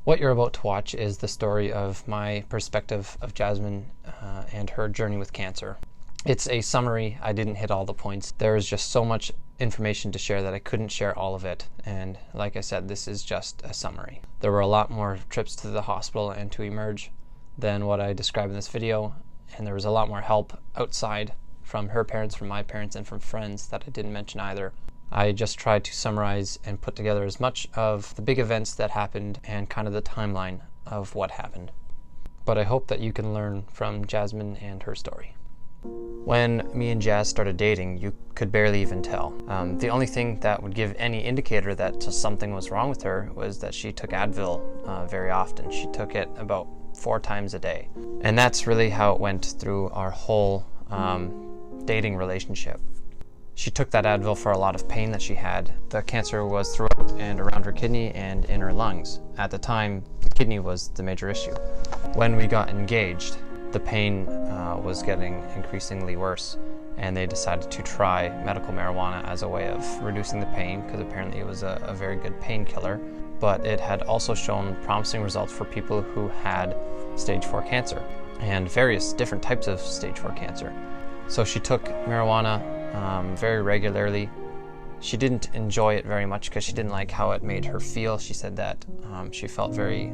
What you're about to watch is the story of my perspective of Jasmine and her journey with cancer. It's a summary. I didn't hit all the points. There is just so much information to share that I couldn't share all of it. And like I said, this is just a summary. There were a lot more trips to the hospital and to emerge than what I described in this video. And there was a lot more help outside from her parents, from my parents, and from friends that I didn't mention either. I just tried to summarize and put together as much of the big events that happened and kind of the timeline of what happened. But I hope that you can learn from Jasmine and her story. When me and Jazz started dating, you could barely even tell. The only thing that would give any indicator that something was wrong with her was that she took Advil very often. She took it about 4 times a day. And that's really how it went through our whole dating relationship. She took that Advil for a lot of pain that she had. The cancer was throughout and around her kidney and in her lungs. At the time, the kidney was the major issue. When we got engaged, the pain was getting increasingly worse, and they decided to try medical marijuana as a way of reducing the pain, because apparently it was a very good painkiller. But it had also shown promising results for people who had stage 4 cancer and various different types of stage 4 cancer. So she took marijuana very regularly. She didn't enjoy it very much because she didn't like how it made her feel. She said that she felt very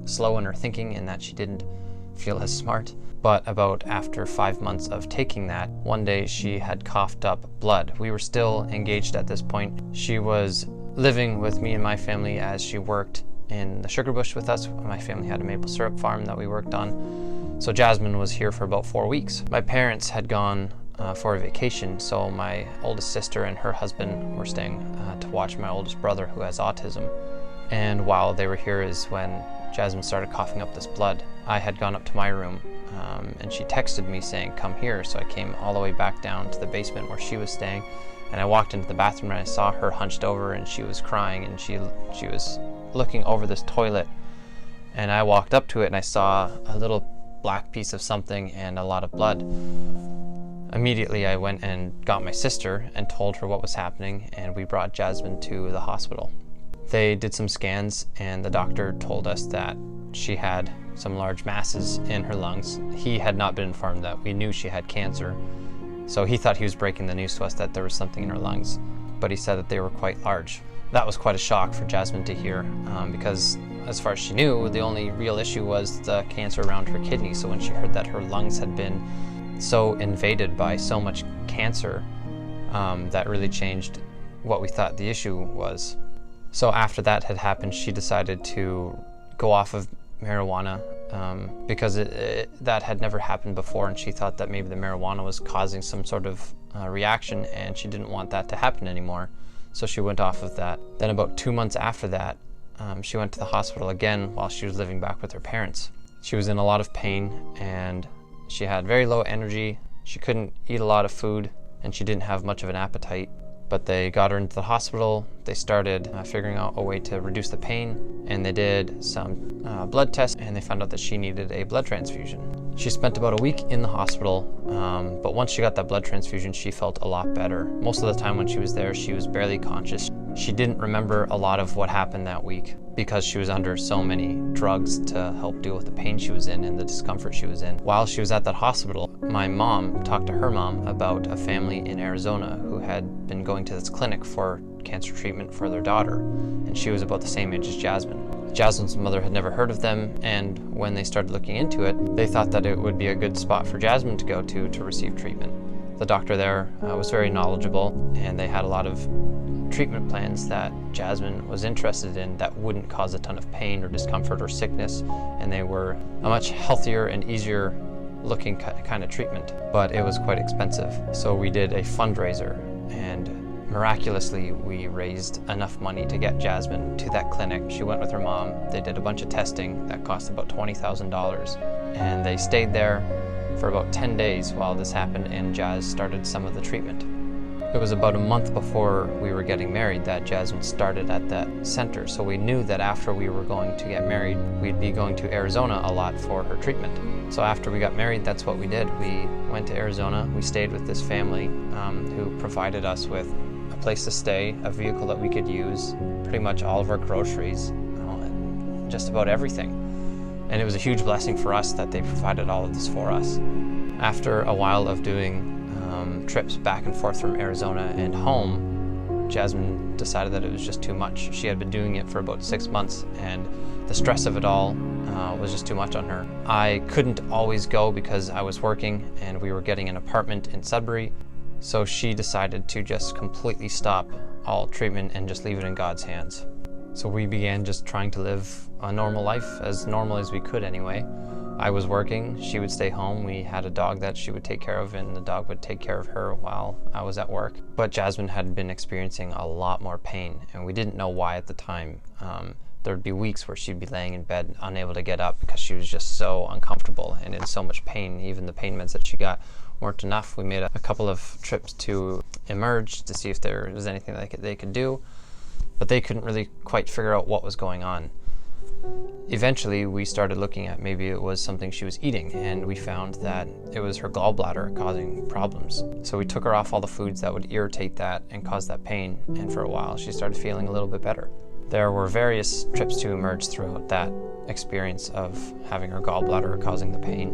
slow in her thinking and that she didn't feel as smart. But about after 5 months of taking that, one day she had coughed up blood. We were still engaged at this point. She was living with me and my family as she worked in the sugar bush with us. My family had a maple syrup farm that we worked on. So Jasmine was here for about 4 weeks. My parents had gone for a vacation, so my oldest sister and her husband were staying to watch my oldest brother who has autism. And while they were here is when Jasmine started coughing up this blood. I had gone up to my room and she texted me saying, "Come here." So I came all the way back down to the basement where she was staying, and I walked into the bathroom and I saw her hunched over and she was crying and she was looking over this toilet. And I walked up to it and I saw a little black piece of something and a lot of blood. Immediately I went and got my sister and told her what was happening, and we brought Jasmine to the hospital. They did some scans and the doctor told us that she had some large masses in her lungs. He had not been informed that we knew she had cancer, so he thought he was breaking the news to us that there was something in her lungs, but he said that they were quite large. That was quite a shock for Jasmine to hear because as far as she knew, the only real issue was the cancer around her kidney. So when she heard that her lungs had been so invaded by so much cancer, that really changed what we thought the issue was. So after that had happened, she decided to go off of marijuana because that had never happened before, and she thought that maybe the marijuana was causing some sort of reaction, and she didn't want that to happen anymore. So she went off of that. Then about 2 months after that, she went to the hospital again while she was living back with her parents. She was in a lot of pain and she had very low energy. She couldn't eat a lot of food and she didn't have much of an appetite. But they got her into the hospital. They started figuring out a way to reduce the pain, and they did some blood tests, and they found out that she needed a blood transfusion. She spent about a week in the hospital, but once she got that blood transfusion, she felt a lot better. Most of the time when she was there, she was barely conscious. She didn't remember a lot of what happened that week because she was under so many drugs to help deal with the pain she was in and the discomfort she was in. While she was at that hospital, my mom talked to her mom about a family in Arizona who had been going to this clinic for cancer treatment for their daughter, and she was about the same age as Jasmine. Jasmine's mother had never heard of them, and when they started looking into it, they thought that it would be a good spot for Jasmine to go to receive treatment. The doctor there was very knowledgeable, and they had a lot of treatment plans that Jasmine was interested in that wouldn't cause a ton of pain or discomfort or sickness, and they were a much healthier and easier looking kind of treatment, but it was quite expensive. So we did a fundraiser, and miraculously we raised enough money to get Jasmine to that clinic. She went with her mom. They did a bunch of testing that cost about $20,000, and they stayed there for about 10 days while this happened, and Jazz started some of the treatment. It was about a month before we were getting married that Jasmine started at that center, so we knew that after we were going to get married, we'd be going to Arizona a lot for her treatment. So after we got married, that's what we did. We went to Arizona. We stayed with this family who provided us with a place to stay, a vehicle that we could use, pretty much all of our groceries. just about everything. And it was a huge blessing for us that they provided all of this for us. After a while of doing trips back and forth from Arizona and home, Jasmine decided that it was just too much. She had been doing it for about 6 months, and the stress of it all was just too much on her. I couldn't always go because I was working and we were getting an apartment in Sudbury, so she decided to just completely stop all treatment and just leave it in God's hands. So we began just trying to live a normal life, as normal as we could anyway. I was working, she would stay home. We had a dog that she would take care of, and the dog would take care of her while I was at work. But Jasmine had been experiencing a lot more pain, and we didn't know why at the time. There would be weeks where she'd be laying in bed unable to get up because she was just so uncomfortable and in so much pain. Even the pain meds that she got weren't enough. We made a couple of trips to Emerge to see if there was anything they could do, but they couldn't really quite figure out what was going on. Eventually, we started looking at maybe it was something she was eating, and we found that it was her gallbladder causing problems. So we took her off all the foods that would irritate that and cause that pain, and for a while she started feeling a little bit better. There were various trips to Emerge throughout that experience of having her gallbladder causing the pain.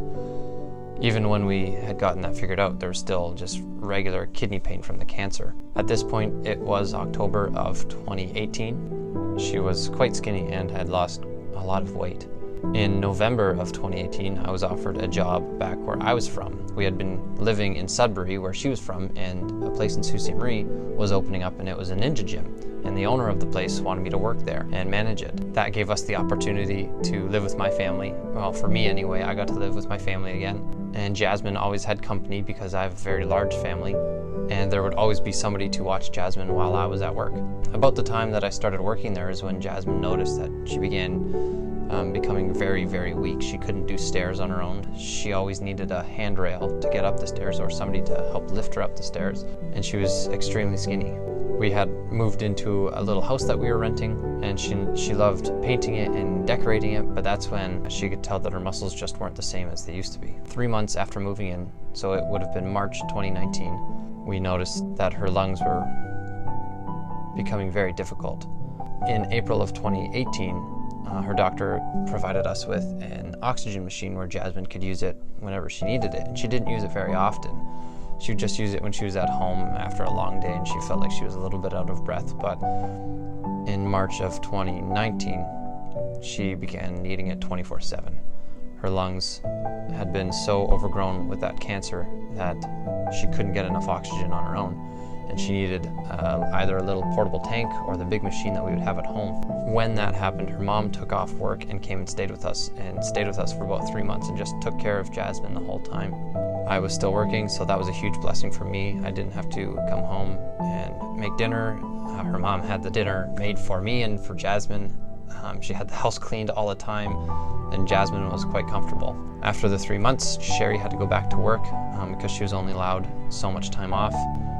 Even when we had gotten that figured out, there was still just regular kidney pain from the cancer. At this point, it was October of 2018. She was quite skinny and had lost a lot of weight. In November of 2018, I was offered a job back where I was from. We had been living in Sudbury, where she was from, and a place in Sault Ste. Marie was opening up, and it was a ninja gym. And the owner of the place wanted me to work there and manage it. That gave us the opportunity to live with my family. Well, for me anyway, I got to live with my family again. And Jasmine always had company because I have a very large family, and there would always be somebody to watch Jasmine while I was at work. About the time that I started working there is when Jasmine noticed that she began becoming very, very weak. She couldn't do stairs on her own. She always needed a handrail to get up the stairs or somebody to help lift her up the stairs, and she was extremely skinny. We had moved into a little house that we were renting, and she loved painting it and decorating it, but that's when she could tell that her muscles just weren't the same as they used to be. 3 months after moving in, so it would have been March 2019, we noticed that her lungs were becoming very difficult. In April of 2018, her doctor provided us with an oxygen machine where Jasmine could use it whenever she needed it, and she didn't use it very often. She would just use it when she was at home after a long day and she felt like she was a little bit out of breath. But in March of 2019, she began needing it 24/7. Her lungs had been so overgrown with that cancer that she couldn't get enough oxygen on her own, and she needed either a little portable tank or the big machine that we would have at home. When that happened, her mom took off work and came and stayed with us for about 3 months and just took care of Jasmine the whole time. I was still working, so that was a huge blessing for me. I didn't have to come home and make dinner. Her mom had the dinner made for me and for Jasmine. She had the house cleaned all the time, and Jasmine was quite comfortable. After the 3 months, Sherry had to go back to work because she was only allowed so much time off.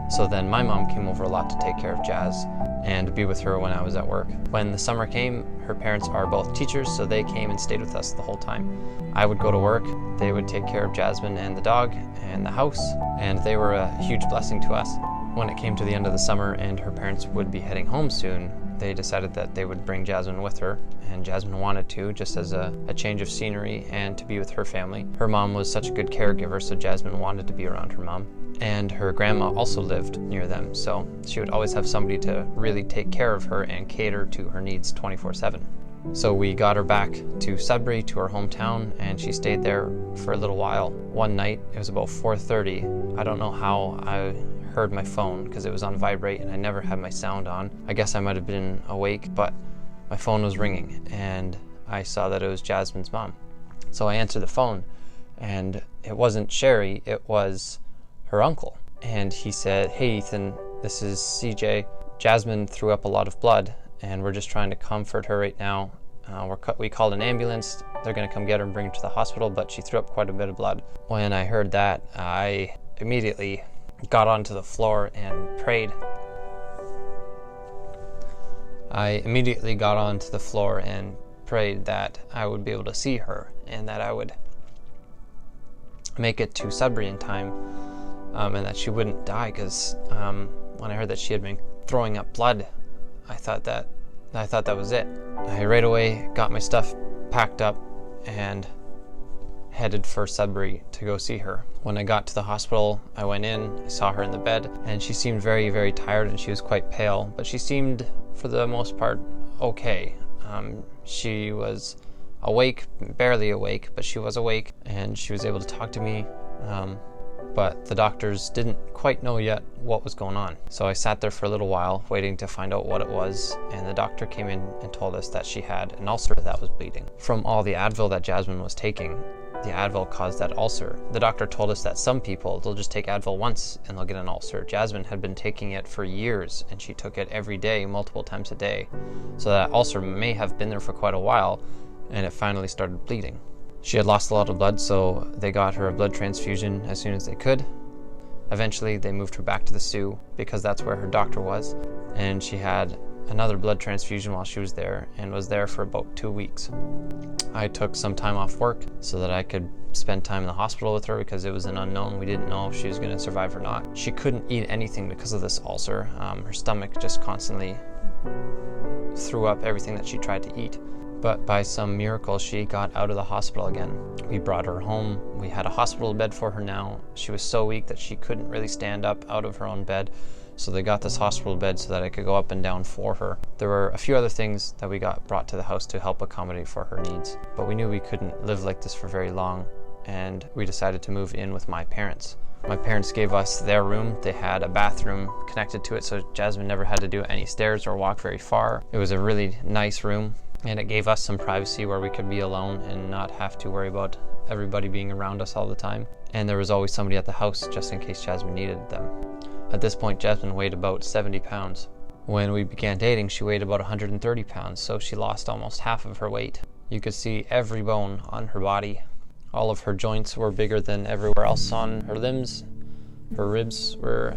So then my mom came over a lot to take care of Jazz and be with her when I was at work. When the summer came, her parents are both teachers, so they came and stayed with us the whole time. I would go to work, they would take care of Jasmine and the dog and the house, and they were a huge blessing to us. When it came to the end of the summer and her parents would be heading home soon, they decided that they would bring Jasmine with her, and Jasmine wanted to, just as a change of scenery and to be with her family. Her mom was such a good caregiver, so Jasmine wanted to be around her mom. And her grandma also lived near them, so she would always have somebody to really take care of her and cater to her needs 24/7. So we got her back to Sudbury, to her hometown, and she stayed there for a little while. One night, it was about 4:30. I don't know how I heard my phone because it was on vibrate and I never had my sound on. I guess I might have been awake, but my phone was ringing and I saw that it was Jasmine's mom. So I answered the phone, and it wasn't Sherry, it was her uncle. And he said, "Hey Ethan, this is CJ. Jasmine threw up a lot of blood and we're just trying to comfort her right now. We called an ambulance. They're gonna come get her and bring her to the hospital, but she threw up quite a bit of blood." When I heard that, I immediately got onto the floor and prayed. That I would be able to see her and that I would make it to Sudbury in time, and that she wouldn't die, because when I heard that she had been throwing up blood, I thought that I thought that was it. I right away got my stuff packed up and headed for Sudbury to go see her. When I got to the hospital, I went in, I saw her in the bed, and she seemed very, very tired, and she was quite pale, but she seemed, for the most part, okay. She was awake, barely awake, but she was awake, and she was able to talk to me, but the doctors didn't quite know yet what was going on. So I sat there for a little while, waiting to find out what it was, and the doctor came in and told us that she had an ulcer that was bleeding. From all the Advil that Jasmine was taking, the Advil caused that ulcer. The doctor told us that some people, they'll just take Advil once and they'll get an ulcer. Jasmine had been taking it for years, and she took it every day, multiple times a day. So that ulcer may have been there for quite a while, and it finally started bleeding. She had lost a lot of blood, so they got her a blood transfusion as soon as they could. Eventually, they moved her back to the Sioux because that's where her doctor was, and she had another blood transfusion while she was there, and was there for about 2 weeks. I took some time off work so that I could spend time in the hospital with her because it was an unknown. We didn't know if she was going to survive or not. She couldn't eat anything because of this ulcer. Her stomach just constantly threw up everything that she tried to eat. But by some miracle, she got out of the hospital again. We brought her home. We had a hospital bed for her now. She was so weak that she couldn't really stand up out of her own bed. So they got this hospital bed so that I could go up and down for her. There were a few other things that we got brought to the house to help accommodate for her needs. But we knew we couldn't live like this for very long, and we decided to move in with my parents. My parents gave us their room. They had a bathroom connected to it, so Jasmine never had to do any stairs or walk very far. It was a really nice room, and it gave us some privacy where we could be alone and not have to worry about everybody being around us all the time. And there was always somebody at the house just in case Jasmine needed them. At this point, Jasmine weighed about 70 pounds. When we began dating, she weighed about 130 pounds, so she lost almost half of her weight. You could see every bone on her body. All of her joints were bigger than everywhere else on her limbs. Her ribs were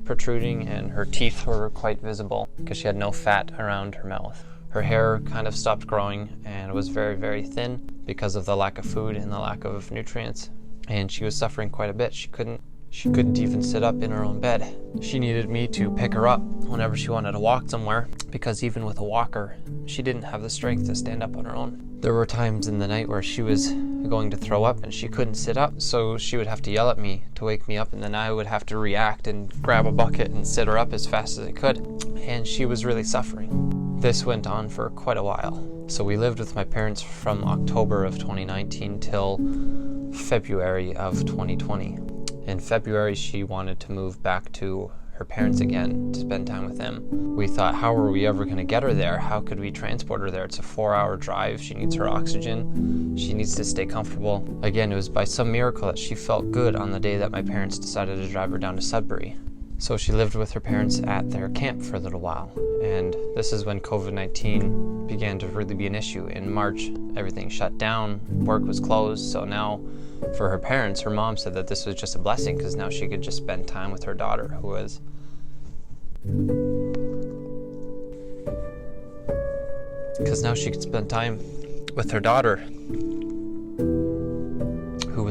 protruding, and her teeth were quite visible because she had no fat around her mouth. Her hair kind of stopped growing and was very, very thin because of the lack of food and the lack of nutrients. And she was suffering quite a bit. She couldn't even sit up in her own bed. She needed me to pick her up whenever she wanted to walk somewhere, because even with a walker, she didn't have the strength to stand up on her own. There were times in the night where she was going to throw up and she couldn't sit up, so she would have to yell at me to wake me up, and then I would have to react and grab a bucket and sit her up as fast as I could. And she was really suffering. This went on for quite a while. So we lived with my parents from October of 2019 till February of 2020. In February, she wanted to move back to her parents again to spend time with them. We thought, how are we ever going to get her there? How could we transport her there? It's a 4-hour drive. She needs her oxygen. She needs to stay comfortable. Again, it was by some miracle that she felt good on the day that my parents decided to drive her down to Sudbury. So she lived with her parents at their camp for a little while. And this is when COVID-19 began to really be an issue. In March, everything shut down. Work was closed. So now, for her parents, her mom said that this was just a blessing because now she could just spend time with her daughter, who was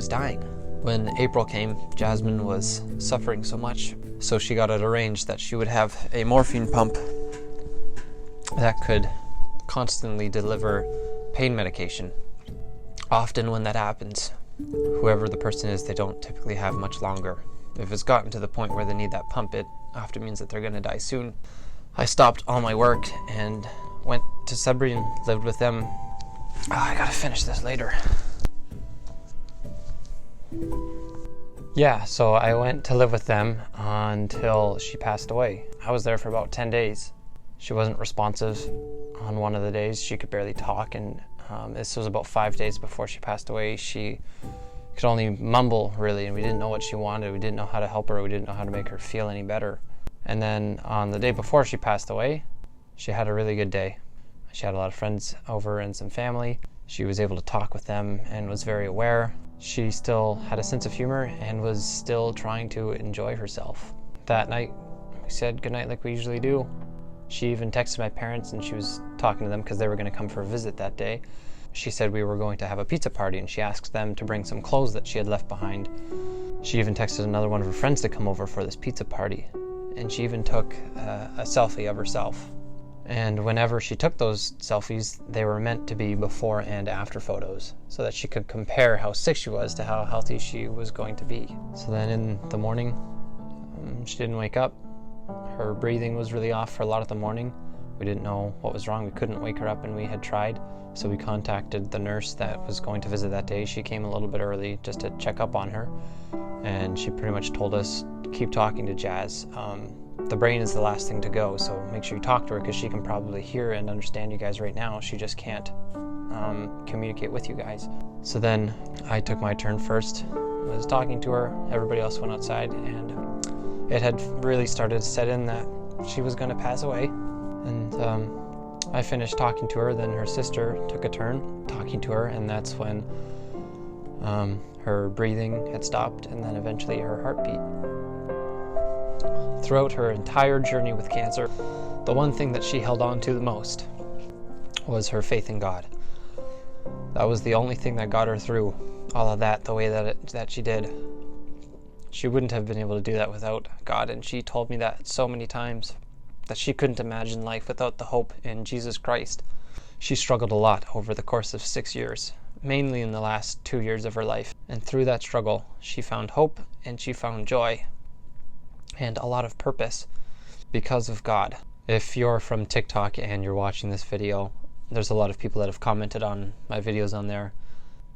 dying. When April came, Jasmine was suffering so much, so she got it arranged that she would have a morphine pump that could constantly deliver pain medication. Often when that happens, whoever the person is, they don't typically have much longer. If it's gotten to the point where they need that pump, it often means that they're going to die soon. I stopped all my work and went to Sudbury and lived with them. I gotta finish this later. Yeah, so I went to live with them until she passed away. I was there for about 10 days. She wasn't responsive on one of the days. She could barely talk, and this was about 5 days before she passed away. She could only mumble, really, and we didn't know what she wanted. We didn't know how to help her. We didn't know how to make her feel any better. And then on the day before she passed away, she had a really good day. She had a lot of friends over and some family. She was able to talk with them and was very aware. She still had a sense of humor and was still trying to enjoy herself. That night, we said goodnight like we usually do. She even texted my parents, and she was talking to them because they were going to come for a visit that day. She said we were going to have a pizza party, and she asked them to bring some clothes that she had left behind. She even texted another one of her friends to come over for this pizza party. And she even took a selfie of herself And whenever she took those selfies, they were meant to be before and after photos so that she could compare how sick she was to how healthy she was going to be. So then in the morning, she didn't wake up. Her breathing was really off for a lot of the morning. We didn't know what was wrong. We couldn't wake her up, and we had tried. So we contacted the nurse that was going to visit that day. She came a little bit early just to check up on her. And she pretty much told us, keep talking to Jazz. The brain is the last thing to go, so make sure you talk to her, because she can probably hear and understand you guys right now. She just can't communicate with you guys. So then I took my turn first. I was talking to her. Everybody else went outside, and it had really started to set in that she was going to pass away. And I finished talking to her. Then her sister took a turn talking to her, and that's when her breathing had stopped, and then eventually her heartbeat. Throughout her entire journey with cancer, the one thing that she held on to the most was her faith in God. That was the only thing that got her through all of that the way that she did. She wouldn't have been able to do that without God, and she told me that so many times, that she couldn't imagine life without the hope in Jesus Christ. She struggled a lot over the course of 6 years, mainly in the last 2 years of her life. And through that struggle, she found hope, and she found joy, and a lot of purpose because of God. If you're from TikTok and you're watching this video, there's a lot of people that have commented on my videos on there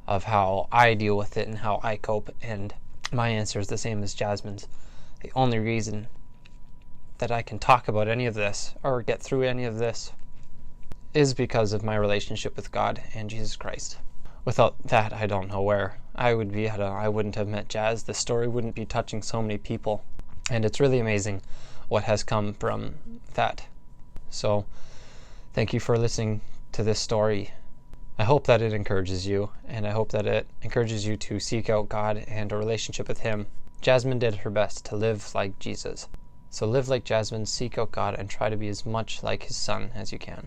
of how I deal with it and how I cope, and my answer is the same as Jasmine's. The only reason that I can talk about any of this or get through any of this is because of my relationship with God and Jesus Christ. Without that, I don't know where I would be. I wouldn't have met Jazz. The story wouldn't be touching so many people. And it's really amazing what has come from that. So thank you for listening to this story. I hope that it encourages you, and I hope that it encourages you to seek out God and a relationship with Him. Jasmine did her best to live like Jesus. So live like Jasmine, seek out God, and try to be as much like His Son as you can.